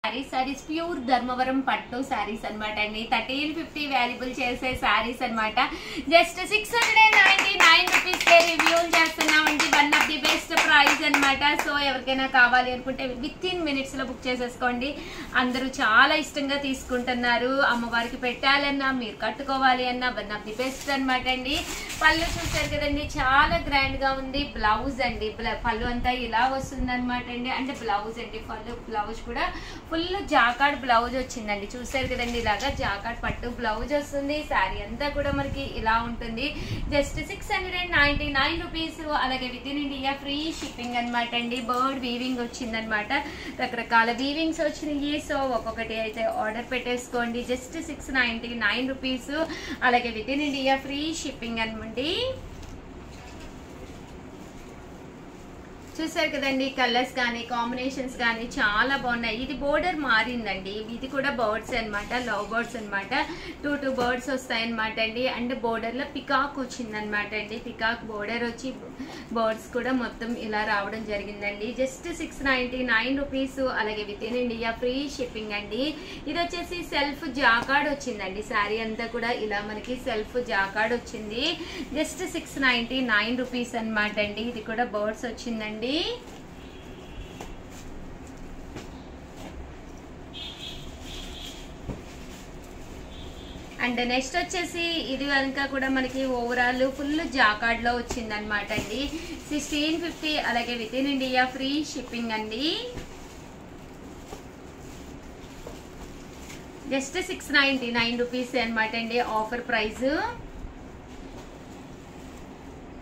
Saris pure Dharmavaram పట్టు సారీస్ అన్నమాట అండి 1350 వాల్యుబుల్ చేసే సారీస్ అన్నమాట జస్ట్ 699 రూపీస్ కే రివ్యూలు చేస్తున్నామండి one of the best price అన్నమాట సో ఎవరికైనా కావాలి అనుకుంటే విత్ ఇన్ మినిట్స్ లో బుక్ చేసేసుకోండి అందరూ చాలా ఇష్టంగా తీసుకుంటున్నారు అమ్మవారికి పెట్టాలన్నా మీరు కట్టుకోవాలి అన్నా వన్ ఆఫ్ ది బెస్ట్ అన్నమాట అండి పళ్ళు చూసారు కదండి చాలా గ్రాండ్ గా ఉంది బ్లౌజ్ అండి పళ్ళు అంతా ఇలా వస్తుంది అన్నమాట అండి అంటే బ్లౌజ్ అండి బ్లౌజ్ కూడా ఫుల్ జాకార్డ్ బ్లౌజ్ వచ్చిందండి చూసారు కదండి ఇలాగా జాకార్డ్ పట్టు బ్లౌజ్ వస్తుంది సారీ అంతా కూడా మనకి ఇలా ఉంటుంది జస్ట్ 699 రూపీస్ అలాగే with in India free shipping అన్నమాట అండి బర్డ్ వీవింగ్ వచ్చింది అనమాట రకరకాల వీవింగ్స్ వచ్చినాయి సో ఒక్కొక్కటి అయితే ఆర్డర్ పెట్టేసుకోండి జస్ట్ 699 రూపీస్ అలాగే with in India free shipping అనమాట చూసారు కదండి కలర్స్ కానీ కాంబినేషన్స్ కానీ చాలా బాగున్నాయి ఇది బోర్డర్ మారిందండి ఇది కూడా బర్డ్స్ అనమాట లవ్ బర్డ్స్ అనమాట టూ బర్డ్స్ వస్తాయి అనమాట అండి అండ్ బోర్డర్ లో పికాక్ వచ్చింది అనమాట అండి పికాక్ బోర్డర్ వచ్చి బర్డ్స్ కూడా మొత్తం ఇలా రావడం జరిగిందండి జస్ట్ 699 రూపీస్ అలాగే with in India free shipping అండి ఇది వచ్చేసి సెల్ఫ్ జాకార్డ్ వచ్చిందండి శారీ అంతా కూడా ఇలా మనకి సెల్ఫ్ జాకార్డ్ వచ్చింది జస్ట్ 699 రూపీస్ అనమాట అండి ఇది కూడా బర్డ్స్ వచ్చిందండి అండ్ నెక్స్ట్ వచ్చేసి ఇది కనుక కూడా మనకి ఓవరాల్ ఫుల్ జాకార్డ్ లో వచ్చింది అనమాట అండి 1650 అలాగే with in India free shipping అండి జస్ట్ 699 రూపీస్ అనమాట అండి offer price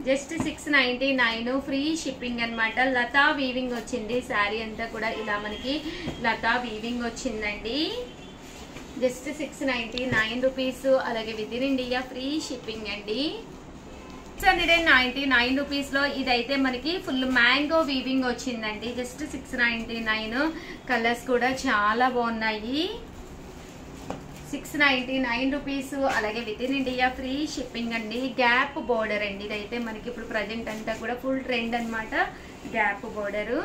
just 699 free shipping అనమాట లతా వీవింగ్ వచ్చింది శారీ అంతా కూడా ఇలా మనకి లతా వీవింగ్ వచ్చిందండి జస్ట్ 699 రూపీస్ అలాగే with in India free shipping అండి 699 రూపీస్ లో ఇదైతే మనకి ఫుల్ మ్యాంగో వీవింగ్ వచ్చిందండి జస్ట్ 699 కలర్స్ కూడా చాలా బాగున్నాయి 699 రూపీస్ అలాగే with in India free shipping అండి గ్యాప్ బోర్డర్ అండి ఇదైతే మనకి ఇప్పుడు ప్రజెంట్ అంతా కూడా ఫుల్ ట్రెండ్ అనమాట గ్యాప్ బోర్డరు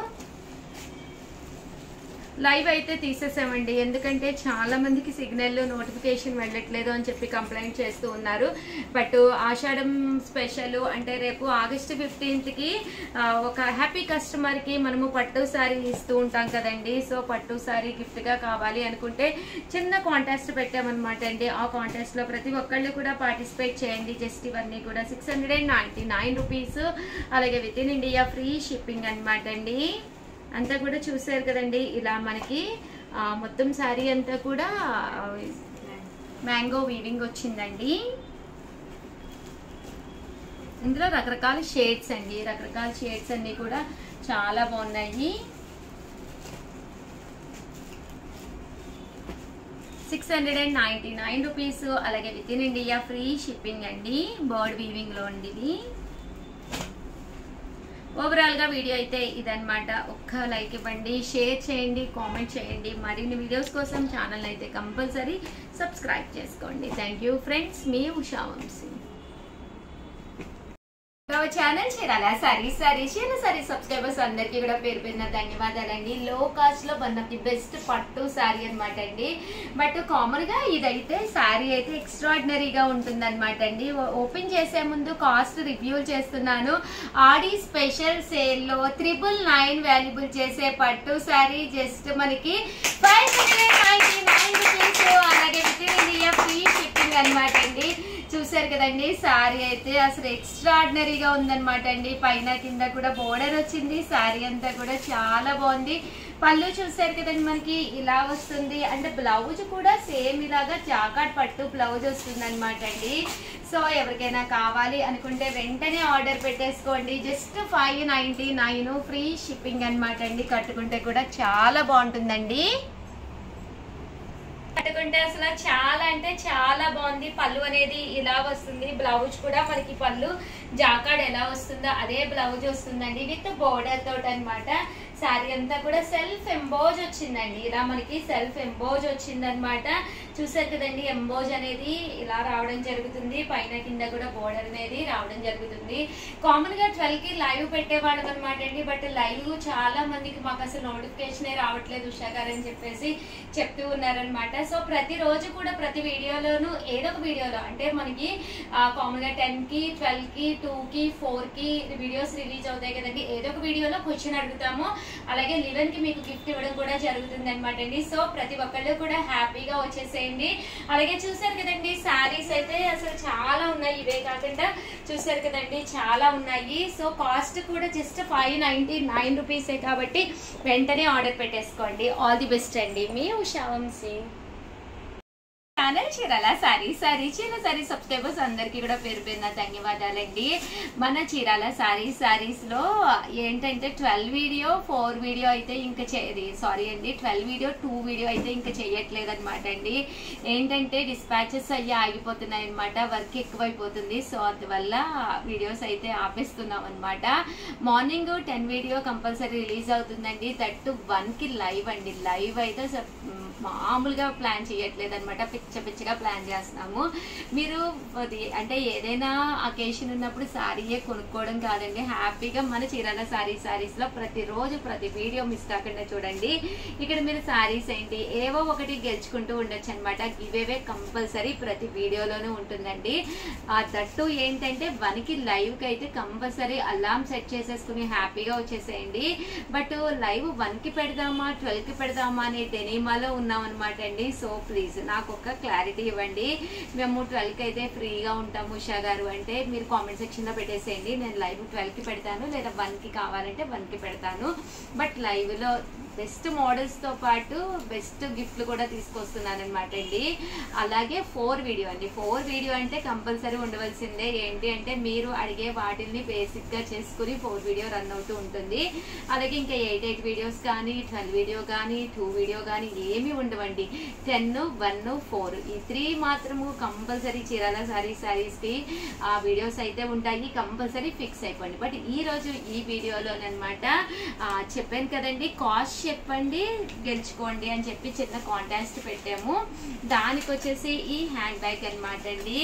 లైవ్ అయితే తీసేసామండి ఎందుకంటే చాలా మందికి సిగ్నల్ నోటిఫికేషన్ వెళ్ళట్లేదు అని చెప్పి కంప్లైంట్ చేస్తూ ఉన్నారు బట్ ఆషాఢం స్పెషల్ అంటే రేపు ఆగస్ట్ 15th కి ఒక హ్యాపీ కస్టమర్ కి మనము పట్టు సారీ ఇస్తూ ఉంటాం కదండి సో పట్టు సారీ గిఫ్ట్ గా కావాలి అనుకుంటే చిన్న కాంటెస్ట్ పెట్టామన్నమాట అండి ఆ కాంటెస్ట్ లో ప్రతి ఒక్కళ్ళు కూడా పార్టిసిపేట్ చేయండి జస్ట్ ఇవన్నీ కూడా 699 రూపీస్ అలాగే with in India free shipping అనమాట అండి అంతా కూడా చూసారు కదండి ఇలా మనకి మొత్తం శారీ అంతా కూడా మ్యాంగో వీవింగ్ వచ్చిందండి ఇందులో రకరకాల షేడ్స్ అండి రకరకాల షేడ్స్ అన్ని కూడా చాలా బాగున్నాయి 699 రూపీస్ అలాగే with in India free shipping అండి బర్డ్ వీవింగ్ లో అండి ఇది ఓవరాల్ గా వీడియో అయితే ఇదన్నమాట ఒక్క లైక్ ఇవ్వండి షేర్ చేయండి కామెంట్ చేయండి మరిన్ని వీడియోస్ కోసం ఛానల్ అయితే కంపల్సరీ సబ్స్క్రైబ్ చేసుకోండి థ్యాంక్ యూ ఫ్రెండ్స్ మీ Usha Vamshi channel Chirala sarees subscribers అందరికీ కూడా పేరు పేరున ధన్యవాదాలండి లో కాస్ట్ లో వన్ ఆఫ్ ది బెస్ట్ పట్టు శారీ అనమాట అండి బట్ కామన్ గా ఇదైతే శారీ అయితే ఎక్స్ట్రాడినరీగా ఉంటుంది అనమాట అండి ఓపెన్ చేసే ముందు కాస్ట్ రివ్యూ చేస్తున్నాను ఆడి స్పెషల్ సేల్ లో 999 వాల్యుబుల్ చేసే పట్టు శారీ జస్ట్ మనకి 599 రూపీస్ అలాగే with in India free shipping అనమాట అండి చూసారు కదండి శారీ అయితే అసలు ఎక్స్ట్రాడినరీగా ఉందన్నమాట అండి పైన కింద కూడా బోర్డర్ వచ్చింది శారీ అంతా కూడా చాలా బాగుంది పళ్ళు చూసారు కదండి మనకి ఇలా వస్తుంది అంటే బ్లౌజ్ కూడా సేమ్ ఇలాగా జాకార్డ్ పట్టు బ్లౌజ్ వస్తుంది అనమాట అండి సో ఎవరికైనా కావాలి అనుకుంటే వెంటనే ఆర్డర్ పెట్టేసుకోండి జస్ట్ 599 ఫ్రీ షిప్పింగ్ అనమాట అండి కట్టుకుంటే కూడా చాలా బాగుంటుందండి కట్టుకుంటే అసలు చాలా అంటే చాలా బాగుంది పళ్ళు అనేది ఇలా వస్తుంది బ్లౌజ్ కూడా మనకి పళ్ళు జాకార్డ్ ఎలా వస్తుందో అదే బ్లౌజ్ వస్తుందండి విత్ బోర్డర్ తోటి అనమాట శారీ అంతా కూడా సెల్ఫ్ ఎంబోజ్ వచ్చిందండి. ఇలా మనకి సెల్ఫ్ ఎంబోజ్ వచ్చింది అనమాట. చూసారు కదండి, ఎంబోజ్ అనేది ఇలా రావడం జరుగుతుంది. పైన కింద కూడా బోర్డర్ అనేది రావడం జరుగుతుంది. కామన్ గా 12 కి లైవ్ పెట్టేవాళ్ళం అనమాట అండి. బట్ లైవ్ చాలా మందికి మాకు అసలు నోటిఫికేషన్ రావట్లేదు ఉషా గారు అని చెప్పేసి చెప్తూ ఉన్నారనమాట. సో ప్రతిరోజు కూడా ప్రతి వీడియోలోనూ ఏదో ఒక వీడియోలో అంటే మనకి కామన్ గా 10 కి 12 కి 2 కి 4 కి వీడియోస్ రిలీజ్ అవుతాయి కదండి. ఏదో ఒక వీడియోలో క్వశ్చన్ అడుగుతాము. అలాగే 11 కి మీకు గిఫ్ట్ ఇవ్వడం కూడా జరుగుతుంది అనమాట అండి. సో ప్రతి ఒక్కళ్ళు కూడా హ్యాపీగా వచ్చేసేయండి. అలాగే చూసారు కదండి, శారీస్ అయితే అసలు చాలా ఉన్నాయి. ఇవే కాకుండా చూసారు కదండి చాలా ఉన్నాయి. సో కాస్ట్ కూడా జస్ట్ 599 రూపీసే కాబట్టి వెంటనే ఆర్డర్ పెట్టేసుకోండి. ఆల్ ది బెస్ట్ అండి, మీ Usha Vamshi. Channel Chirala saree subscribers అందరికీ కూడా పేరు పేరున ధన్యవాదాలండి. మన చీరాల సారీస్ లో ఏంటంటే 12 వీడియో 4 వీడియో అయితే ఇంకా 12 వీడియో 2 వీడియో అయితే ఇంకా చేయట్లేదు అనమాట అండి. ఏంటంటే డిస్పాచెస్ అయ్యి ఆగిపోతున్నాయి అనమాట, వర్క్ ఎక్కువైపోతుంది. సో అందువల్ల వీడియోస్ అయితే ఆపేస్తున్నాం అనమాట. మార్నింగ్ 10 వీడియో కంపల్సరీ రిలీజ్ అవుతుందండి. దట్టు 1 కి లైవ్ అండి. లైవ్ అయితే మామూలుగా ప్లాన్ చేయట్లేదు అనమాట, పిచ్చగా ప్లాన్ చేస్తున్నాము. మీరు అంటే ఏదైనా అకేషన్ ఉన్నప్పుడు శారీయే కొనుక్కోవడం కాదండి, హ్యాపీగా మన చీరాల సారీస్ లో ప్రతిరోజు ప్రతి వీడియో మిస్ కాకుండా చూడండి. ఇక్కడ మీరు శారీస్ ఏంటి ఏవో ఒకటి గెలుచుకుంటూ ఉండొచ్చు అనమాట. ఇవేవే కంపల్సరీ ప్రతి వీడియోలోనూ ఉంటుందండి. దట్టు ఏంటంటే 1 కి లైవ్ కి అయితే కంపల్సరీ అలారం సెట్ చేసేసుకుని హ్యాపీగా వచ్చేసేయండి. బట్ లైవ్ 1 కి పెడదామా 12 కి పెడదామా అనే డెనిమాలో ఉన్నాం అనమాట అండి. సో ప్లీజ్ నాకు ఒక క్లారిటీ ఇవ్వండి. మేము 12 కి అయితే ఫ్రీగా ఉంటాము ఉషా గారు అంటే మీరు కామెంట్ సెక్షన్ లో పెట్టేసేయండి. నేను లైవ్ 12 కి పెడతాను, లేదా 1 కి కావాలంటే 1 కి పెడతాను. బట్ లైవ్ లో బెస్ట్ మోడల్స్ తో పాటు బెస్ట్ గిఫ్ట్లు కూడా తీసుకొస్తున్నాను అనమాట అండి. అలాగే 4 వీడియో అండి. 4 వీడియో అంటే కంపల్సరీ ఉండవలసిందే. ఏంటి అంటే మీరు అడిగే వాటిని బేసిక్ గా చేసుకుని 4 వీడియో రన్ అవుతూ ఉంటుంది. అలాగే ఇంకా 8 వీడియోస్ కానీ 12 వీడియో కానీ 2 వీడియో కానీ ఏమి ఉండవండి. 10, 1, 4 ఈ 3 మాత్రము కంపల్సరీ చీరాల సారీస్ కి ఆ వీడియోస్ అయితే ఉంటాయి. కంపల్సరీ ఫిక్స్ అయిపోండి. బట్ ఈ రోజు ఈ వీడియోలోనమాట చెప్పాను కదండి, కాస్ట్ చెప్పండి గెలుచుకోండి అని చెప్పి చిన్న కాంటెస్ట్ పెట్టాము. దానికి వచ్చేసి ఈ హ్యాండ్ బ్యాగ్ అనమాట అండి,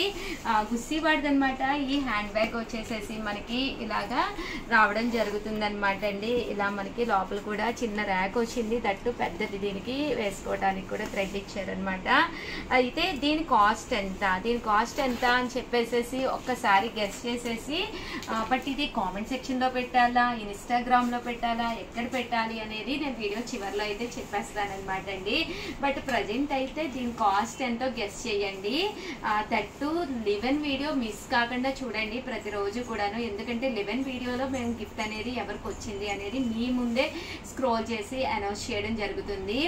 గుస్సీవాడిది అనమాట. ఈ హ్యాండ్ బ్యాగ్ వచ్చేసేసి మనకి ఇలాగా రావడం జరుగుతుంది అనమాట అండి. ఇలా మనకి లోపల కూడా చిన్న ర్యాక్ వచ్చింది, దట్టు పెద్దది, దీనికి వేసుకోవడానికి కూడా థ్రెడ్ ఇచ్చారనమాట. అయితే దీని కాస్ట్ ఎంత అని చెప్పేసేసి ఒక్కసారి గెస్ చేసేసి బట్ ఇది కామెంట్ సెక్షన్ లో పెట్టాలా, ఇన్స్టాగ్రామ్ లో పెట్టాలా, ఎక్కడ పెట్టాలి అనేది నేను వీడియో చివరిలో అయితే చెప్పేస్తాను అనమాట అండి. బట్ ప్రజెంట్ అయితే దీని కాస్ట్ ఎంతో గెస్ చేయండి. దట్టు 11 వీడియో మిస్ కాకుండా చూడండి ప్రతిరోజు కూడాను. ఎందుకంటే 11 వీడియోలో మేము గిఫ్ట్ అనేది ఎవరికి వచ్చింది అనేది మీ ముందే స్క్రోల్ చేసి అనౌన్స్ చేయడం జరుగుతుంది.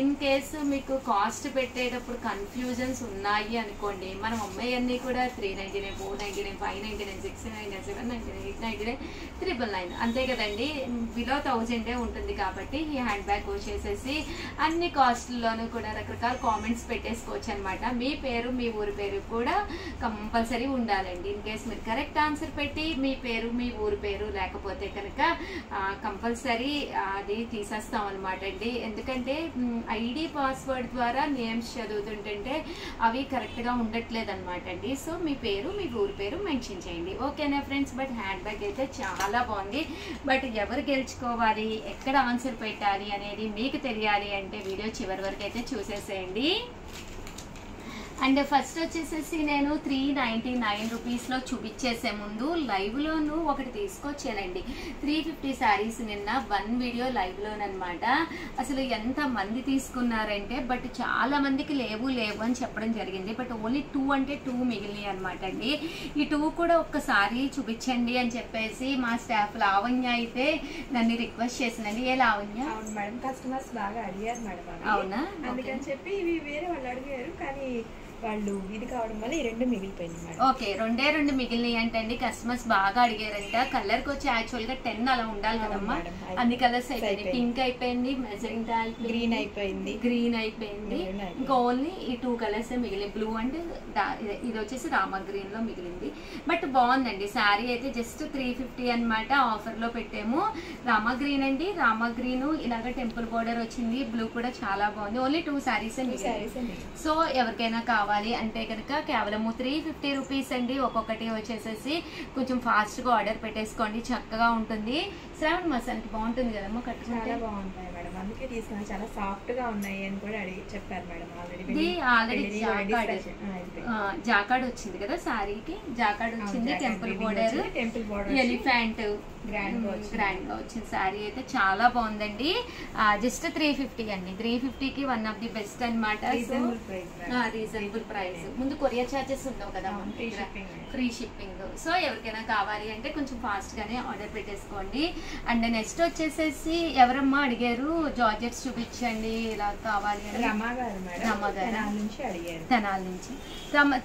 ఇన్ కేసు మీకు కాస్ట్ పెట్టేటప్పుడు కన్ఫ్యూజన్స్ ఉన్నాయి అనుకోండి, మనం అమ్మాయి కూడా 399, 499, 599, 699, 799, 899, 999 అంతే కదండి. బిలో 1000 ఉంటుంది. కాబట్టి ఈ హ్యాండ్ బ్యాగ్ వచ్చేసేసి అన్ని కాస్ట్లలోనూ కూడా రకరకాల కామెంట్స్ పెట్టేసుకోవచ్చు అనమాట. మీ పేరు మీ ఊరి పేరు కూడా కంపల్సరీ ఉండాలండి. ఇన్ కేస్ మీరు కరెక్ట్ ఆన్సర్ పెట్టి మీ పేరు మీ ఊరి పేరు లేకపోతే కనుక కంపల్సరీ అది తీసేస్తాం అనమాట అండి. ఎందుకంటే ఐడి పాస్వర్డ్ ద్వారా నేమ్స్ చదువుతుంటే అవి కరెక్ట్ గా ఉండట్లేదు అనమాట అండి. సో మీ పేరు మీ ఊరి పేరు మెన్షన్ చేయండి, ఓకేనా ఫ్రెండ్స్. బట్ హ్యాండ్ బ్యాగ్ అయితే చాలా బాగుంది. బట్ ఎవరు గెలుచుకోవాలి, ఎక్కడ ఆన్సర్ పెట్టాలి అనేది మీకు తెలియాలి అంటే వీడియో చివరి వరకు అయితే చూసేసేయండి. అండ్ ఫస్ట్ వచ్చేసేసి నేను 399 రూపీస్లో చూపించేసే ముందు లైవ్లోను ఒకటి తీసుకొచ్చానండి. 350 శారీస్ నిన్న 1 వీడియో లైవ్లోనమాట. అసలు ఎంత మంది తీసుకున్నారంటే బట్ చాలా మందికి లేవు అని చెప్పడం జరిగింది. బట్ ఓన్లీ 2 అంటే 2 మిగిలినాయి అనమాట అండి. ఈ 2 కూడా ఒక్కసారి చూపించండి అని చెప్పేసి మా స్టాఫ్ లావణ్య అయితే నన్ను రిక్వెస్ట్ చేసిందండి. ఏ లావణ్య? అవును మేడం, కస్టమర్స్ బాగా అడిగారు మేడం. అవునా, అందుకని చెప్పి ఇవి వేరే వాళ్ళు అడిగారు, కానీ వాళ్ళు ఇది కావడం వల్ల ఈ రెండు మిగిలిపోయింది మేడం. ఓకే, రెండు మిగిలినాయి అంటండి. కస్టమర్స్ బాగా అడిగారంట. కలర్ కి వచ్చి యాక్చువల్ గా 10 అలా ఉండాలి కదమ్మా, అన్ని కలర్స్ అయిపోయింది. పింక్ అయిపోయింది, మెజెంటా అయిపోయింది, గ్రీన్ అయిపోయింది. ఇంకా ఓన్లీ ఈ 2 కలర్స్ మిగిలి, బ్లూ అండ్ ఇది వచ్చేసి రామా గ్రీన్ లో మిగిలింది. బట్ బాగుందండి శారీ అయితే. జస్ట్ 350 అనమాట, ఆఫర్ లో పెట్టాము. రామా గ్రీన్ అండి, రామా గ్రీన్ ఇలాగ టెంపుల్ బోర్డర్ వచ్చింది. బ్లూ కూడా చాలా బాగుంది. ఓన్లీ 2 సారీస్ మిగిలింది. సో ఎవరికైనా కావాలి అంటే కనుక కేవలం 350 రూపీస్ అండి. ఒక్కొక్కటి వచ్చేసేసి కొంచెం ఫాస్ట్ గా ఆర్డర్ పెట్టేసుకోండి, చక్కగా ఉంటుంది. శ్రావణ మాసానికి బాగుంటుంది కదమ్మా, చాలా బాగుంటాయి మేడం. అందుకే తీసుకున్నా, చాలా సాఫ్ట్ గా ఉన్నాయి అని కూడా అడిగి చెప్పారు మేడం. ఆల్రెడీ జాకాడ్ వచ్చింది కదా శారీకి, జాకాడ్ వచ్చింది, టెంపుల్ బోర్డర్, ఎలిఫెంట్ గ్రాండ్ గా వచ్చింది. శారీ అయితే చాలా బాగుందండి. జస్ట్ 350 అండి. 350కి వన్ ఆఫ్ ది బెస్ట్ అనమాట. Reasonable price. ముందు కొరియర్ చార్జెస్ ఉండవు కదా, ఫ్రీ షిప్పింగ్. సో ఎవరికైనా కావాలి అంటే కొంచెం ఫాస్ట్ గానే ఆర్డర్ పెట్టేసుకోండి. అండ్ నెక్స్ట్ వచ్చేసేసి ఎవరమ్మా అడిగారు జార్జెట్స్ చూపించండి ఇలా కావాలి అని, రమా గారు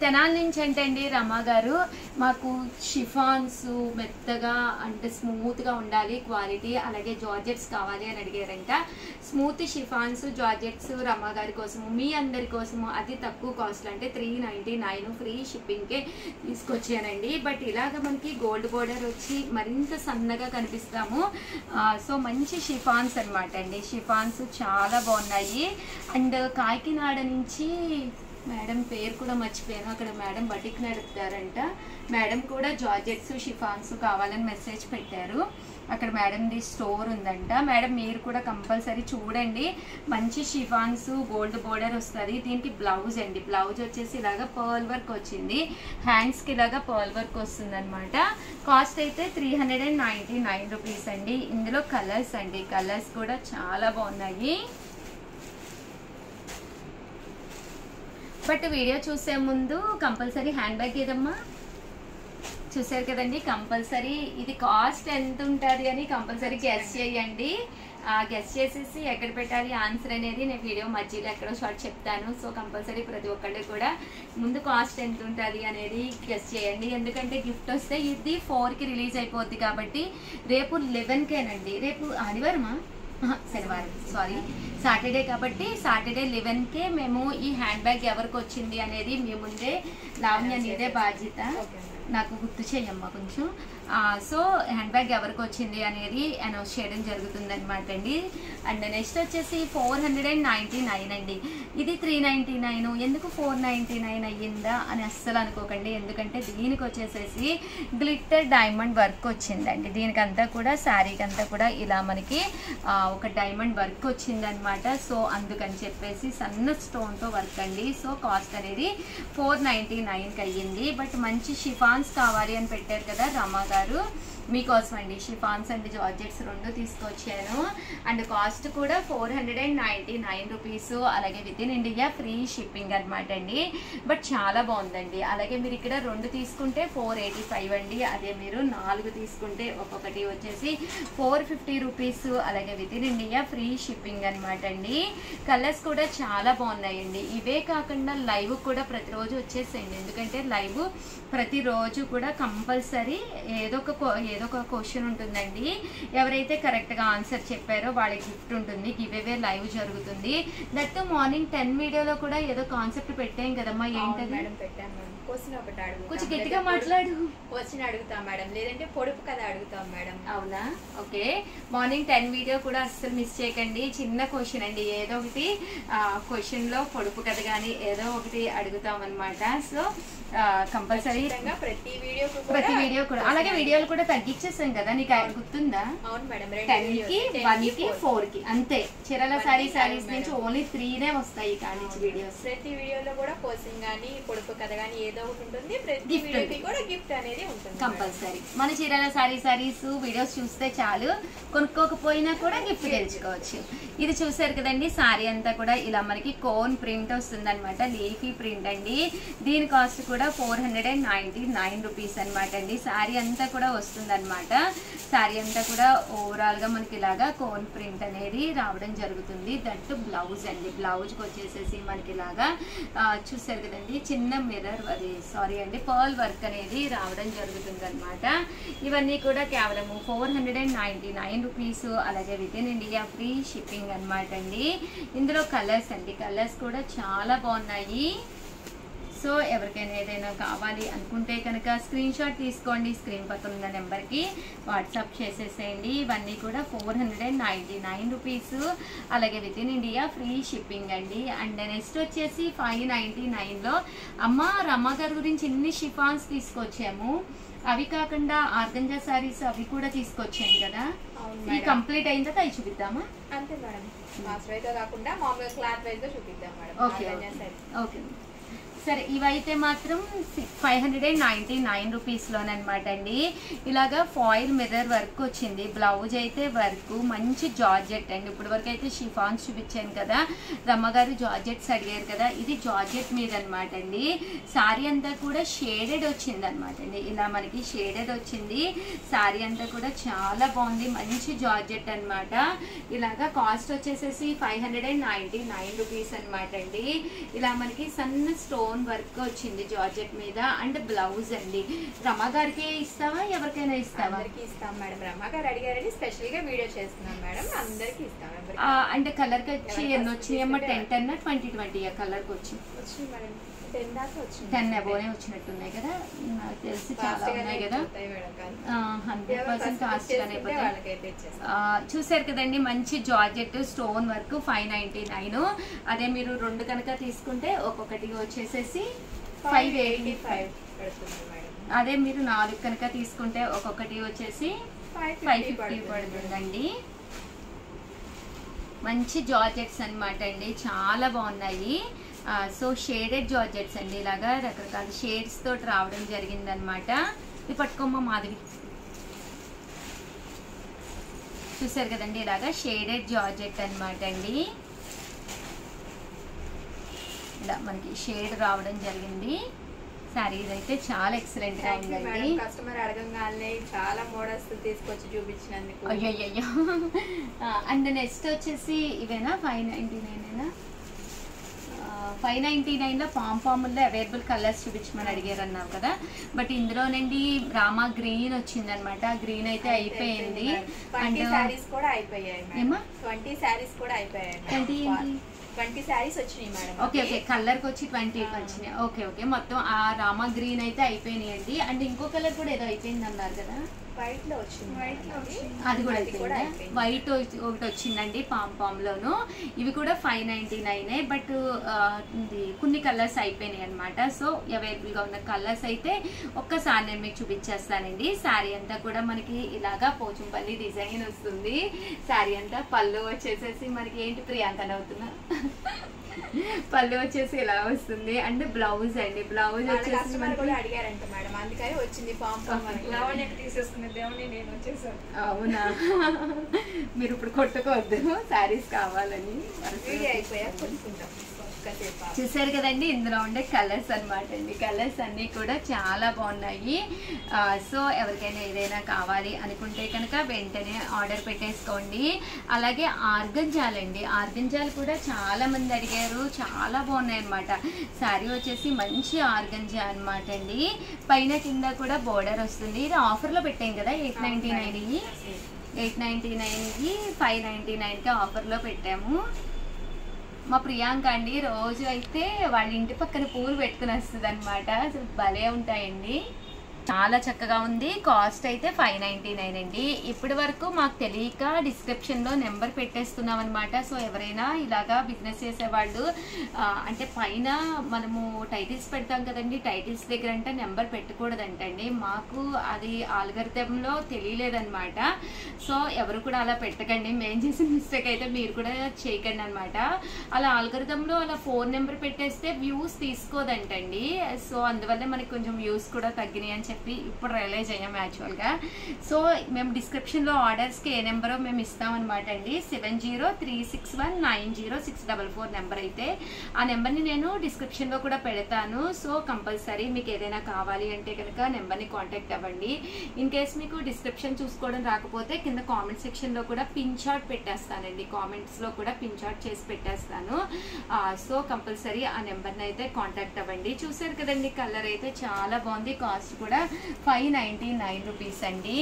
తెనాల నుంచి అంటే అండి రమా గారు మాకు షిఫాన్స్ మెత్తగా అంటే స్మూత్ గా ఉండాలి క్వాలిటీ, అలాగే జార్జెట్స్ కావాలి అని అడిగారంట. స్మూత్ షిఫాన్స్ జార్జెట్స్ రమా గారి కోసము, మీ అందరి కోసము అతి తక్కువ కాస్ట్ అంటే 399 ఫ్రీ షిప్పింగ్ కే తీసుకొచ్చానండి. బట్ ఇలాగ మనకి గోల్డ్ బోర్డర్ వచ్చి మరింత సన్నగా కనిపిస్తాము. సో మంచి షిఫాన్స్ అనమాట అండి. షిఫాన్స్ చాలా బాగున్నాయి. అండ్ కాకినాడ నుంచి మేడం పేరు కూడా మర్చిపోయాను, అక్కడ మేడం బటిక్ నడుపుతారంట. మేడం కూడా జార్జెట్స్ షిఫాన్స్ కావాలని మెసేజ్ పెట్టారు. అక్కడ మేడంది స్టోర్ ఉందంట. మేడం మీరు కూడా కంపల్సరీ చూడండి. మంచి షిఫాన్స్ గోల్డ్ బోర్డర్ వస్తుంది. దీనికి బ్లౌజ్ అండి, బ్లౌజ్ వచ్చేసి ఇలాగా పర్ల్ వర్క్ వచ్చింది, హ్యాండ్స్కి ఇలాగా పర్ల్ వర్క్ వస్తుంది అనమాట. కాస్ట్ అయితే 399 రూపీస్ అండి. ఇందులో కలర్స్ అండి, కలర్స్ కూడా చాలా బాగున్నాయి. బట్ వీడియో చూసే ముందు కంపల్సరీ హ్యాండ్ బ్యాగ్ ఏదమ్మా చూసారు కదండి, కంపల్సరీ ఇది కాస్ట్ ఎంత ఉంటుంది అని కంపల్సరీ గెస్ చేయండి. గెస్ చేసేసి ఎక్కడ పెట్టాలి ఆన్సర్ అనేది నేను వీడియో మధ్యలో ఎక్కడో షార్ట్ చెప్తాను. సో కంపల్సరీ ప్రతి ఒక్కళ్ళు కూడా ముందు కాస్ట్ ఎంత ఉంటుంది అనేది గెస్ చేయండి. ఎందుకంటే గిఫ్ట్ వస్తే ఇది 4కి రిలీజ్ అయిపోద్ది కాబట్టి రేపు 11కేనండి. రేపు ఆదివారమా, శనివారం, సారీ సాటర్డే కాబట్టి సాటర్డే 11కే మేము ఈ హ్యాండ్ బ్యాగ్ ఎవరికి వచ్చింది అనేది మీ ముందే లావణ్య నీదే బాధ్యత, నాకు గుర్తు చేయమ్మా కొంచెం. సో హ్యాండ్ బ్యాగ్ ఎవరికి వచ్చింది అనేది అనౌన్స్ చేయడం జరుగుతుంది అనమాట అండి. అండ్ నెక్స్ట్ వచ్చేసి 499 అండి. ఇది 399, ఎందుకు 499 అయ్యిందా అని అస్సలు అనుకోకండి. ఎందుకంటే దీనికి వచ్చేసేసి గ్లిట్టర్ డైమండ్ వర్క్ వచ్చిందండి. దీనికంతా కూడా శారీకి అంతా కూడా ఇలా మనకి ఒక డైమండ్ వర్క్ వచ్చిందనమాట. సో అందుకని చెప్పేసి సన్న స్టోన్తో వర్క్ అండి. సో కాస్ట్ అనేది 499కి అయ్యింది. బట్ మంచి షిఫాన్స్ కావాలి అని పెట్టారు కదా రమా గారు, మీకోసం అండి షిఫాన్స్ అండ్ జార్జెట్స్ రెండు తీసుకొచ్చాను. అండ్ కాస్ట్ కూడా 499 రూపీస్, అలాగే with in India free shipping అనమాట అండి. బట్ చాలా బాగుందండి. అలాగే మీరు ఇక్కడ 2 తీసుకుంటే 485 అండి. అదే మీరు 4 తీసుకుంటే ఒక్కొక్కటి వచ్చేసి 450 రూపీస్, అలాగే with in India free shipping అనమాట అండి. కలర్స్ కూడా చాలా బాగున్నాయండి. ఇవే కాకుండా లైవ్ కూడా ప్రతిరోజు వచ్చేసేయండి. ఎందుకంటే లైవ్ ప్రతిరోజు కూడా కంపల్సరీ ఏదో ఒక క్వశ్చన్ ఉంటుందండి. ఎవరైతే కరెక్ట్గా ఆన్సర్ చెప్పారో వాళ్ళకి గిఫ్ట్ ఉంటుంది. గివ్ అవే లైవ్ జరుగుతుంది. దట్ మార్నింగ్ 10 వీడియోలో కూడా ఏదో కాన్సెప్ట్ పెట్టాం కదమ్మా, ఏంటది? కొంచెం గట్టిగా మాట్లాడు. క్వశ్చన్ అడుగుతాం మేడం, లేదంటే పొడుపు కథ అడుగుతాం మేడం. అవునా, ఓకే. మార్నింగ్ 10 వీడియో కూడా అస్సలు మిస్ చేయకండి. చిన్న క్వశ్చన్ అండి, ఏదో ఒకటి క్వశ్చన్ లో పొడుపు కథ కానీ ఏదో ఒకటి అడుగుతాం అనమాట. సో కంపల్సరీ ప్రతి వీడియో కూడా, అలాగే వీడియోలు కూడా తగ్గించేసాం కదా, నీకు గుర్తుందా? అవును మేడం, 10కి 1కి 4కి అంతే. చీరల సారీస్ నుంచి ఓన్లీ 3నే వస్తాయి కానీ వీడియోస్. ప్రతి వీడియోలో కూడా క్వశ్చన్ గానీ పొడుపు కథ గానీ ఏదో ఒకటి ఉంటుంది. ప్రతి వీడియోకి కూడా గిఫ్ట్ అనేది ఉంటుంది కంపల్సరీ. మన చీరల సారీస్ వీడియోస్ చూస్తే చాలు, కొనుక్కోకపోయినా కూడా గిఫ్ట్ గెలుచుకోవచ్చు. ఇది చూసారు కదండి, సారీ అంతా కూడా ఇలా మనకి కోన్ ప్రింట్ వస్తుంది అనమాట, లీఫీ ప్రింట్ అండి. దీని కాస్ట్ కూడా 499 రూపీస్ అనమాట అండి. సారీ అంతా కూడా వస్తుంది అనమాట. సారీ అంతా కూడా ఓవరాల్ గా మనకి ఇలాగా కోన్ ప్రింట్ అనేది రావడం జరుగుతుంది. దట్ బ్లౌజ్ అండి, బ్లౌజ్ కి వచ్చేసేసి మనకి ఇలాగా చూసారు కదండి, చిన్న మిర్రర్ అది సారీ అండి పర్ల్ వర్క్ అనేది రావడం జరుగుతుంది అనమాట. ఇవన్నీ కూడా కేవలం 499 రూపీస్. అలాగే with in India free shipping అనమాట అండి. ఇందులో కలర్స్ అండి, కలర్స్ కూడా చాలా బాగున్నాయి. సో ఎవరికైనా ఏదైనా కావాలి అనుకుంటే కనుక స్క్రీన్ షాట్ తీసుకోండి, స్క్రీన్ పక్కన ఉన్న నెంబర్కి వాట్సాప్ చేసేసేయండి. ఇవన్నీ కూడా 499 రూపీస్. అలాగే with in India free shipping అండి. అండ్ నెక్స్ట్ వచ్చేసి 599లో అమ్మ రమ్మ గారి గురించి ఇన్ని షిఫాన్స్ తీసుకొచ్చాము. అవి కాకుండా ఆర్గంజా సారీస్ అవి కూడా తీసుకొచ్చాను కదా, ఈ కంప్లీట్ అయిన తర్వాత అవి చూపిద్దామా? అంతే మేడం, మాస్ వైజ్ కాకుండా మామూలుగా క్లాత్ వైజ్ గా చూపిద్దాం మేడం. ఓకే ఓకే సరే. ఇవైతే మాత్రం 599 రూపీస్లోనమాట అండి. ఇలాగా ఫాయిల్ మిర్రర్ వర్క్ వచ్చింది. బ్లౌజ్ అయితే వర్క్ మంచి జార్జెట్ అండి. ఇప్పుడు వరకు అయితే షిఫాన్స్ చూపించాను కదా, రమ్మగారు జార్జెట్స్ అడిగారు కదా, ఇది జార్జెట్ మీద అనమాట అండి. సారీ అంతా కూడా షేడెడ్ వచ్చింది అనమాట అండి. ఇలా మనకి షేడెడ్ వచ్చింది. సారీ అంతా కూడా చాలా బాగుంది, మంచి జార్జెట్ అనమాట. ఇలాగా కాస్ట్ వచ్చేసేసి 599 రూపీస్ అనమాట అండి. ఇలా మనకి సన్న స్టోన్ వర్క్ వచ్చింది జార్జెట్ మీద. అండ్ బ్లౌజ్ అండి, రమా గారికి ఇస్తావా ఎవరికైనా ఇస్తావా? అందరికి ఇస్తాం మేడం, రమా గారు అడిగారని స్పెషల్ గా వీడియో చేస్తున్నాం మేడం, అందరికి ఇస్తాం. అంటే కలర్ కి వచ్చి ఎన్ని వచ్చినాయమ్మా? 10 20 కలర్ కి వచ్చి మేడం 10 దాకా వచ్చింది. 10 అబోనే వచ్చినట్టున్నాయి కదా, నాకు తెలిసి చాలా ఉన్నాయి కదా. 100% కాస్ట్ గానే. చూసారు కదండి, మంచి జార్జెట్ స్టోన్ వర్క్ 599. అదే మీరు 2 కనుక తీసుకుంటే ఒక్కొక్కటి వచ్చేసేసి 585 పడుతుంది మేడం. అదే మీరు 4 కనుక తీసుకుంటే ఒక్కొక్కటి వచ్చేసి 550 పడుతుందండి. మంచి జార్జెట్స్ అనమాట అండి, చాలా బాగున్నాయి. సో షేడెడ్ జార్జెట్స్ అండి, ఇలాగా రకరకాల షేడ్స్ తోటి రావడం జరిగింది అనమాట. ఇది పట్టుకోమ్మ మాధవి. చూసారు కదండి, ఇలాగా షేడెడ్ జార్జెట్ అనమాట అండి. ఇలా మనకి షేడ్ రావడం జరిగింది. సారీ అయితే చాలా ఎక్సలెంట్ గా ఉందండి. కస్టమర్ అడగంగానే చాలా మోడల్స్ తీసుకొచ్చి చూపించినందుకు. అయ్యో. అండ్ నెక్స్ట్ వచ్చేసి ఇవేనా 599 599లో పాంపాముల్లో అవైలబుల్ కలర్స్ చూపించమని అడిగారు అన్నావు కదా, బట్ ఇందులోనండి రామా గ్రీన్ వచ్చింది అనమాట. గ్రీన్ అయితే అయిపోయింది. అండ్ సారీస్ కూడా అయిపోయాయి. 20 సారీస్ కూడా అయిపోయాయి. 20 సారీస్ వచ్చినాయి మేడం. ఓకే కలర్ కి వచ్చి 20 వచ్చినాయి. ఓకే మొత్తం ఆ రామా గ్రీన్ అయితే అయిపోయినాయండి. అండ్ ఇంకో కలర్ కూడా ఏదో అయిపోయింది అన్నారు కదా, వైట్ లో వచ్చింది. అది కూడా అయిపోయింది. వైట్ ఒకటి వచ్చిందండి పాంపామ్ లోను. ఇవి కూడా 599, బట్ కొన్ని కలర్స్ అయిపోయినాయి అనమాట. సో అవైలబుల్ గా ఉన్న కలర్స్ అయితే ఒక్కసారి నేను మీకు చూపించేస్తానండి. శారీ అంతా కూడా మనకి ఇలాగా పోచంపల్లి డిజైన్ వస్తుంది. శారీ అంతా పళ్ళు వచ్చేసేసి మనకి ఏంటి ప్రియాంక అవుతున్నా పళ్ళు వచ్చేసి ఇలా వస్తుంది. అండ్ బ్లౌజ్ అండి, బ్లౌజ్ వచ్చేసి అడిగారంట మేడం, అందుకని వచ్చింది. తీసేసుకునే దేవుని నేను వచ్చేసాను. అవునా, మీరు ఇప్పుడు కొట్టుకోవద్దు, శారీస్ కావాలని. అయిపోయా కొనుక్కుంటాం. చూసారు కదండి, ఇందులో ఉండే కలర్స్ అనమాట అండి. కలర్స్ అన్నీ కూడా చాలా బాగున్నాయి. సో ఎవరికైనా ఏదైనా కావాలి అనుకుంటే కనుక వెంటనే ఆర్డర్ పెట్టేసుకోండి. అలాగే ఆర్గంజాల్ అండి, ఆర్గంజాల్ కూడా చాలా మంది అడిగారు, చాలా బాగున్నాయి అనమాట. శారీ వచ్చేసి మంచి ఆర్గంజా అనమాట అండి. పైన కింద కూడా బోర్డర్ వస్తుంది. ఇది ఆఫర్లో పెట్టాం కదా 899కి 899కి 599కి ఆఫర్లో పెట్టాము. మా ప్రియాంక అండి రోజు అయితే వాళ్ళ ఇంటి పక్కన పూలు పెట్టుకుని వస్తుంది అనమాట. అసలు భలే ఉంటాయండి, చాలా చక్కగా ఉంది. కాస్ట్ అయితే 599 అండి. ఇప్పటి వరకు మాకు తెలియక డిస్క్రిప్షన్లో నెంబర్ పెట్టేస్తున్నాం అనమాట. సో ఎవరైనా ఇలాగా బిజినెస్ చేసేవాళ్ళు అంటే పైన మనము టైటిల్స్ పెడతాం కదండి, టైటిల్స్ దగ్గర అంటే నెంబర్ పెట్టకూడదంటండి. మాకు అది ఆల్గరిథంలో తెలియలేదన్నమాట. సో ఎవరు కూడా అలా పెట్టకండి, మేము చేసిన మిస్టేక్ అయితే మీరు కూడా చేయకండి అనమాట. అలా ఆల్గరిథంలో అలా ఫోన్ నెంబర్ పెట్టేస్తే వ్యూస్ తీసుకోదంటండి. సో అందువల్ల మనకి కొంచెం వ్యూస్ కూడా తగ్గినాయి అని చెప్పి ఇప్పుడు రియలైజ్ అయ్యాం యాక్చువల్గా. సో మేము డిస్క్రిప్షన్లో ఆర్డర్స్కి ఏ నెంబరో మేము ఇస్తామన్నమాట అండి. 7036190644 నెంబర్ అయితే ఆ నెంబర్ని నేను డిస్క్రిప్షన్లో కూడా పెడతాను. సో కంపల్సరీ మీకు ఏదైనా కావాలి అంటే కనుక నెంబర్ని కాంటాక్ట్ అవ్వండి. ఇన్ కేస్ మీకు డిస్క్రిప్షన్ చూసుకోవడం రాకపోతే కింద కామెంట్ సెక్షన్లో కూడా పిన్ షాట్ పెట్టేస్తానండి. కామెంట్స్లో కూడా పిన్ షాట్ చేసి పెట్టేస్తాను. సో కంపల్సరీ ఆ నెంబర్ని అయితే కాంటాక్ట్ అవ్వండి. చూసారు కదండి, కలర్ అయితే చాలా బాగుంది. కాస్ట్ కూడా 599 రూపీస్ అండి.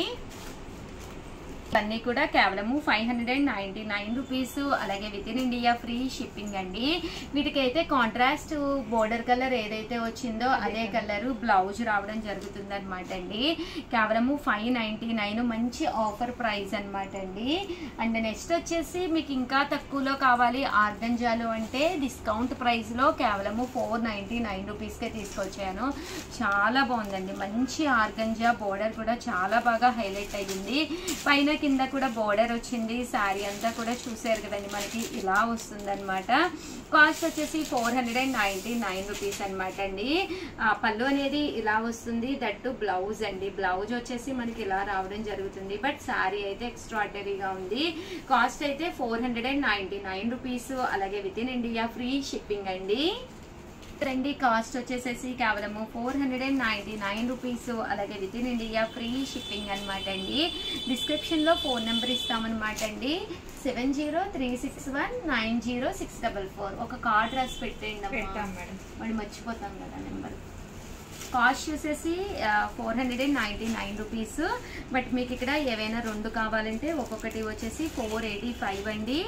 ఇవన్నీ కూడా కేవలము 599 రూపీస్. అలాగే with in India free shipping అండి. వీటికైతే కాంట్రాస్ట్ బోర్డర్ కలర్ ఏదైతే వచ్చిందో అదే కలర్ బ్లౌజ్ రావడం జరుగుతుంది అనమాట అండి. కేవలము 599 మంచి ఆఫర్ ప్రైస్ అనమాట అండి. అండ్ నెక్స్ట్ వచ్చేసి మీకు ఇంకా తక్కువలో కావాలి ఆర్గంజాలో అంటే డిస్కౌంట్ ప్రైస్లో కేవలము 499 రూపీస్కే తీసుకొచ్చాను. చాలా బాగుందండి, మంచి ఆర్గంజా. బోర్డర్ కూడా చాలా బాగా హైలైట్ అయ్యింది. పైన కింద కూడా బోర్డర్ వచ్చింది. శారీ అంతా కూడా చూసారు కదండి, మనకి ఇలా వస్తుంది అనమాట. కాస్ట్ వచ్చేసి 499 రూపీస్ అనమాట అండి. పళ్ళు అనేది ఇలా వస్తుంది. దట్టు బ్లౌజ్ అండి. బ్లౌజ్ వచ్చేసి మనకి ఇలా రావడం జరుగుతుంది. బట్ శారీ అయితే ఎక్స్ట్రాడినరీగా ఉంది. కాస్ట్ అయితే 499 రూపీస్. అలాగే with in India free shipping అండి. రండి, కాస్ట్ వచ్చేసేసి కేవలము 499 రూపీస్. అలాగే with in India free shipping అనమాట అండి. డిస్క్రిప్షన్లో ఫోన్ నెంబర్ ఇస్తామన్నమాట అండి. 7036190644. ఒక కార్డ్ రాసి పెట్టేయండి మరి మర్చిపోతాం కదా నెంబర్. కాస్ట్ చూసేసి 499 రూపీస్. బట్ మీకు ఇక్కడ ఏవైనా 2 కావాలంటే ఒక్కొక్కటి వచ్చేసి 485 అండి.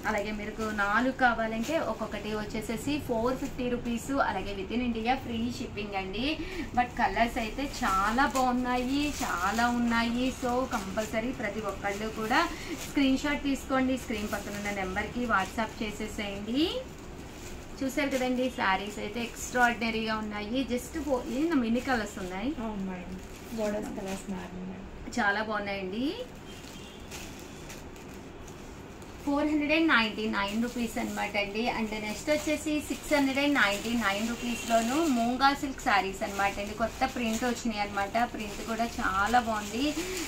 అలాగే మీకు 4 కావాలంటే ఒక్కొక్కటి వచ్చేసేసి 450 రూపీస్. అలాగే with in India free shipping అండి. బట్ కలర్స్ అయితే చాలా బాగున్నాయి, చాలా ఉన్నాయి. సో కంపల్సరీ ప్రతి ఒక్కళ్ళు కూడా స్క్రీన్ షాట్ తీసుకోండి. స్క్రీన్ పక్కన ఉన్న నెంబర్కి వాట్సాప్ చేసేసేయండి. చూసారు కదండి, శారీస్ అయితే ఎక్స్ట్రాడినరీగా ఉన్నాయి. జస్ట్ మినీ కలర్స్ ఉన్నాయి, చాలా బాగున్నాయండి. 499 రూపీస్ అనమాట అండి. అండ్ నెక్స్ట్ వచ్చేసి 699 రూపీస్లోను మూంగా సిల్క్ శారీస్ అనమాట అండి. కొత్త ప్రింట్ వచ్చినాయి అనమాట. ప్రింట్ కూడా చాలా బాగుంది.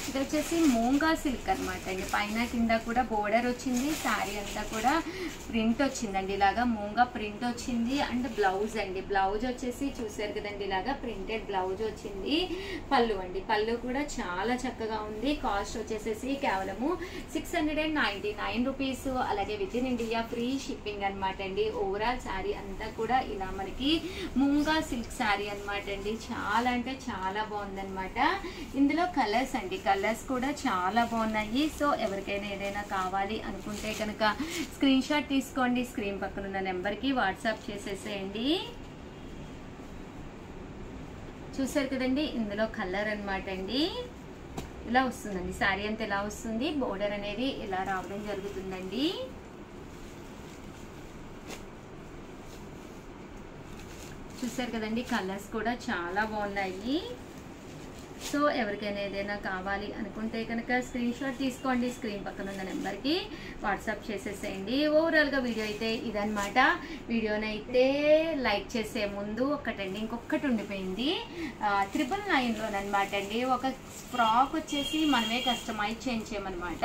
ఇది వచ్చేసి మూంగా సిల్క్ అనమాట అండి. పైన కింద కూడా బోర్డర్ వచ్చింది. శారీ అంతా కూడా ప్రింట్ వచ్చిందండి. ఇలాగా మూంగా ప్రింట్ వచ్చింది. అండ్ బ్లౌజ్ అండి. బ్లౌజ్ వచ్చేసి చూసారు కదండి, ఇలాగా ప్రింటెడ్ బ్లౌజ్ వచ్చింది. పళ్ళు అండి, పళ్ళు కూడా చాలా చక్కగా ఉంది. కాస్ట్ వచ్చేసేసి కేవలము 699 రూపీస్. అలాగే with in India free shipping అనమాట అండి. ఓవరాల్ శారీ అంతా కూడా ఇలా మనకి మూంగా సిల్క్ శారీ అనమాట అండి. చాలా అంటే చాలా బాగుందనమాట. ఇందులో కలర్స్ అండి, కలర్స్ కూడా చాలా బాగున్నాయి. సో ఎవరికైనా ఏదైనా కావాలి అనుకుంటే కనుక స్క్రీన్ షాట్ తీసుకోండి. స్క్రీన్ పక్కన ఉన్న నెంబర్కి వాట్సాప్ చేసేసేయండి. చూసారు కదండి, ఇందులో కలర్ అనమాట అండి. ఇలా వస్తుందండి శారీ అంతా, ఇలా వస్తుంది. బోర్డర్ అనేది ఇలా రావడం జరుగుతుందండి. చూసారు కదండి, కలర్స్ కూడా చాలా బాగున్నాయి. సో ఎవరికైనా ఏదైనా కావాలి అనుకుంటే కనుక స్క్రీన్ షాట్ తీసుకోండి. స్క్రీన్ పక్కన ఉన్న నెంబర్కి వాట్సాప్ చేసేసేయండి. ఓవరాల్గా వీడియో అయితే ఇదనమాట. వీడియోనైతే లైక్ చేసే ముందు ఒకటండి, ఇంకొకటి ఉండిపోయింది. 999లోనమాట అండి. ఒక ఫ్రాక్ వచ్చేసి మనమే కస్టమైజ్ చేయించామన్నమాట.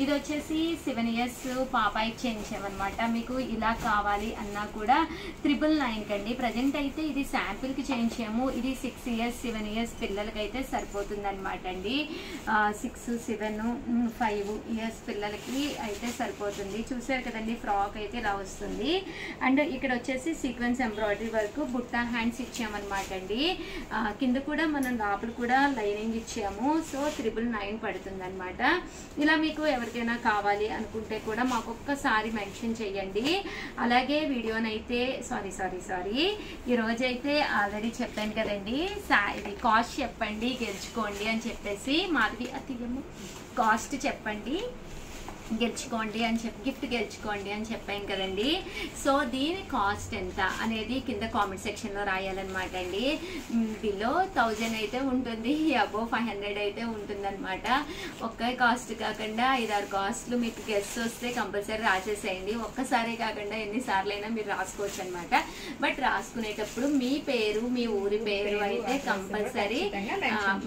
ఇది వచ్చేసి 7 years పాపాయి చేయించామన్నమాట. మీకు ఇలా కావాలి అన్నా కూడా 999 కండి. ప్రజెంట్ అయితే ఇది శాంపిల్కి చేయించాము. ఇది 6 years 7 years పిల్లలకైతే సరిపోతుంది అనమాట అండి. 6, 7, 5 years పిల్లలకి అయితే సరిపోతుంది. చూసారు కదండి, ఫ్రాక్ అయితే ఇలా వస్తుంది. అండ్ ఇక్కడ వచ్చేసి sequence embroidery work Butta hands ఇచ్చామన్నమాట అండి. కింద కూడా మనం లోపల కూడా లైనింగ్ ఇచ్చాము. సో 999 పడుతుంది అనమాట. ఇలా మీకు ఎవరికైనా కావాలి అనుకుంటే కూడా మాకు ఒక్కసారి మెన్షన్ చేయండి. అలాగే వీడియోనైతే సారీ ఈరోజైతే ఆల్రెడీ చెప్పాను కదండి, ఇది కాస్ట్ చెప్పండి గెలుచుకోండి అని చెప్పేసి. మాది అతిగము కాస్ట్ చెప్పండి గెలుచుకోండి అని గిఫ్ట్ గెలుచుకోండి అని చెప్పాం కదండి. సో దీని కాస్ట్ ఎంత అనేది కింద కామెంట్ సెక్షన్లో రాయాలన్నమాట అండి. బిలో 1000 అయితే ఉంటుంది, అబోవ్ 500 అయితే ఉంటుంది అనమాట. ఒక్క కాస్ట్ కాకుండా 5-6 కాస్ట్లు మీకు గెస్ట్ వస్తే కంపల్సరీ రాసేసేయండి. ఒక్కసారి కాకుండా ఎన్నిసార్లు అయినా మీరు రాసుకోవచ్చు అనమాట. బట్ రాసుకునేటప్పుడు మీ పేరు మీ ఊరి పేరు అయితే కంపల్సరీ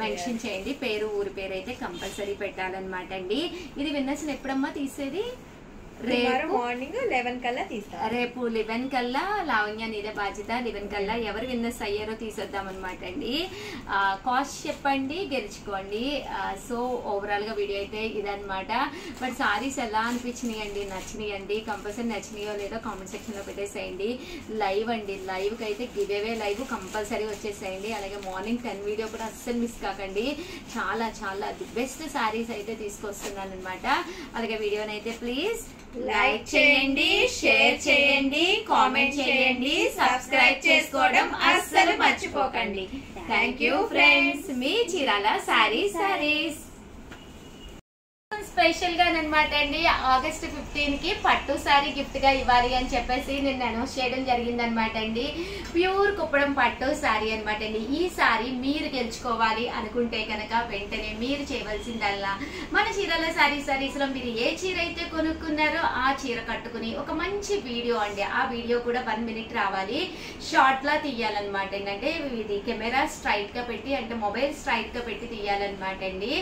మెన్షన్ చేయండి. పేరు ఊరి పేరు అయితే కంపల్సరీ పెట్టాలన్నమాట అండి. ఇది విన్నర్స్ ఎప్పుడమ్మా తీసేది? రేపు మార్నింగ్ 11 కల్లా తీస్తారు. రేపు 11 కల్లా లావణ్య నీదే బాధ్యత. 11 కల్లా ఎవరు విన్నర్స్ అయ్యారో తీసేద్దాం అనమాట అండి. కాస్ట్ చెప్పండి, గెలుచుకోండి. సో ఓవరాల్ గా వీడియో అయితే ఇదనమాట. బట్ సారీస్ ఎలా అనిపించినాయండి, నచ్చినాయండి? కంపల్సరీ నచ్చినాయో లేదో కామెంట్ సెక్షన్ లో పెట్టేసేయండి. లైవ్ అండి, లైవ్ కి అయితే గివ్ అవే లైవ్ కంపల్సరీ వచ్చేసేయండి. అలాగే మార్నింగ్ 10 వీడియో కూడా అస్సలు మిస్ కాకండి. చాలా చాలా ది బెస్ట్ సారీస్ అయితే తీసుకొస్తున్నాను అనమాట. అలాగే వీడియోనైతే ప్లీజ్ లైక్ చేయండి, షేర్ చేయండి, కామెంట్ చేయండి, సబ్స్క్రైబ్ చేసుకోవడం అస్సలు మర్చిపోకండి. Thank you friends. Me Chirala saris special గా అనమాట అండి. ఆగస్ట్ 15 కి పట్టు సారీ గిఫ్ట్ గా ఇవ్వాలి అని చెప్పేసి నేను అనౌన్స్ చేయడం జరిగింది అనమాట అండి. ప్యూర్ కుప్పడం పట్టు సారీ అనమాట అండి. ఈ సారీ మీరు గెలుచుకోవాలి అనుకుంటే కనుక వెంటనే మీరు చేయవలసిందల్లా మన చీరాల సారీస్ లో మీరు ఏ చీర అయితే కొనుక్కున్నారో ఆ చీర కట్టుకుని ఒక మంచి వీడియో అండి. ఆ వీడియో కూడా 1 మినిట్ రావాలి, షార్ట్ లా తీయాలన్నమాట అండి. అంటే ఇది కెమెరా స్ట్రైట్ గా పెట్టి, అంటే మొబైల్ స్ట్రైట్ గా పెట్టి తీయాలన్నమాట అండి.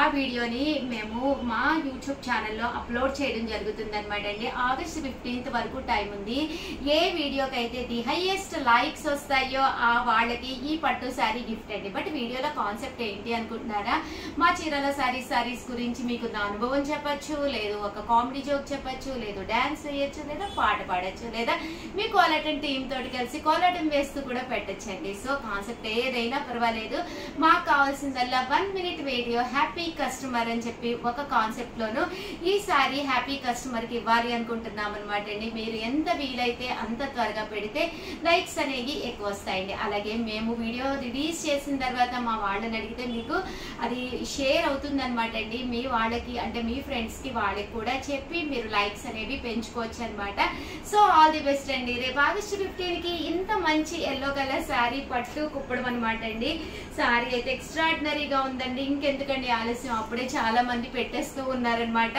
ఆ వీడియోని మేము మా యూట్యూబ్ ఛానల్లో అప్లోడ్ చేయడం జరుగుతుంది అనమాట అండి. ఆగస్ట్ 15 వరకు టైం ఉంది. ఏ వీడియోకి అయితే ది హైయెస్ట్ లైక్స్ వస్తాయో ఆ వాళ్ళకి ఈ పట్టు శారీ గిఫ్ట్ అండి. బట్ వీడియోలో కాన్సెప్ట్ ఏంటి అనుకుంటున్నారా? మా చీరాల సారీస్ గురించి మీకు నా అనుభవం చెప్పచ్చు, లేదు ఒక కామెడీ జోక్ చెప్పచ్చు, లేదు డాన్స్ వేయచ్చు, లేదా పాట పాడచ్చు, లేదా మీ కోలాటం టీమ్ తోటి కలిసి కోలాటం వేస్తూ కూడా పెట్టచ్చండి. సో కాన్సెప్ట్ ఏదైనా పర్వాలేదు, మాకు కావాల్సిందల్లా 1 మినిట్ వీడియో హ్యాపీ కస్టమర్ అని చెప్పి ఒక కాన్సెప్ట్ లోను ఈ సారీ హ్యాపీ కస్టమర్ కి ఇవ్వాలి అనుకుంటున్నాం అనమాట అండి. మీరు ఎంత వీలైతే అంత త్వరగా పెడితే లైక్స్ అనేవి ఎక్కువ వస్తాయండి. అలాగే మేము వీడియో రిలీజ్ చేసిన తర్వాత మా వాళ్ళని అడిగితే మీకు అది షేర్ అవుతుంది అనమాట అండి. మీ వాళ్ళకి అంటే మీ ఫ్రెండ్స్ కి వాళ్ళకి కూడా చెప్పి మీరు లైక్స్ అనేవి పెంచుకోవచ్చు అనమాట. సో ఆల్ ది బెస్ట్ అండి. రేపు ఆగస్ట్ 15 కి ఇంత మంచి ఎల్లో కలర్ శారీ పట్టు కుప్పడం అనమాట అండి. శారీ అయితే ఎక్స్ట్రాడినరీగా ఉందండి. ఇంకెందుకండి ఆలస్యం, అప్పుడే చాలా మంది పెట్టేస్తూ ఉన్నారనమాట.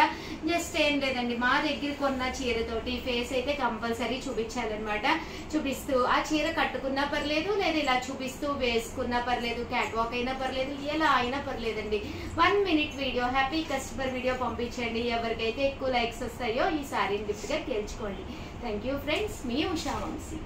జస్ట్ ఏం లేదండి, మా దగ్గర కొన్న చీరతోటి ఫేస్ అయితే కంపల్సరీ చూపించాలన్నమాట. చూపిస్తూ ఆ చీర కట్టుకున్నా పర్లేదు, లేదా ఇలా చూపిస్తూ వేసుకున్నా పర్లేదు, క్యాట్ వాక్ అయినా పర్లేదు, ఎలా అయినా పర్లేదండి. 1 minute video happy customer video పంపించండి. ఎవరికైతే ఎక్కువ లైక్స్ వస్తాయో ఈ సారీని గిఫ్ట్ గా గెలుచుకోండి. Thank you friends. మీ ఉషా వంశీ.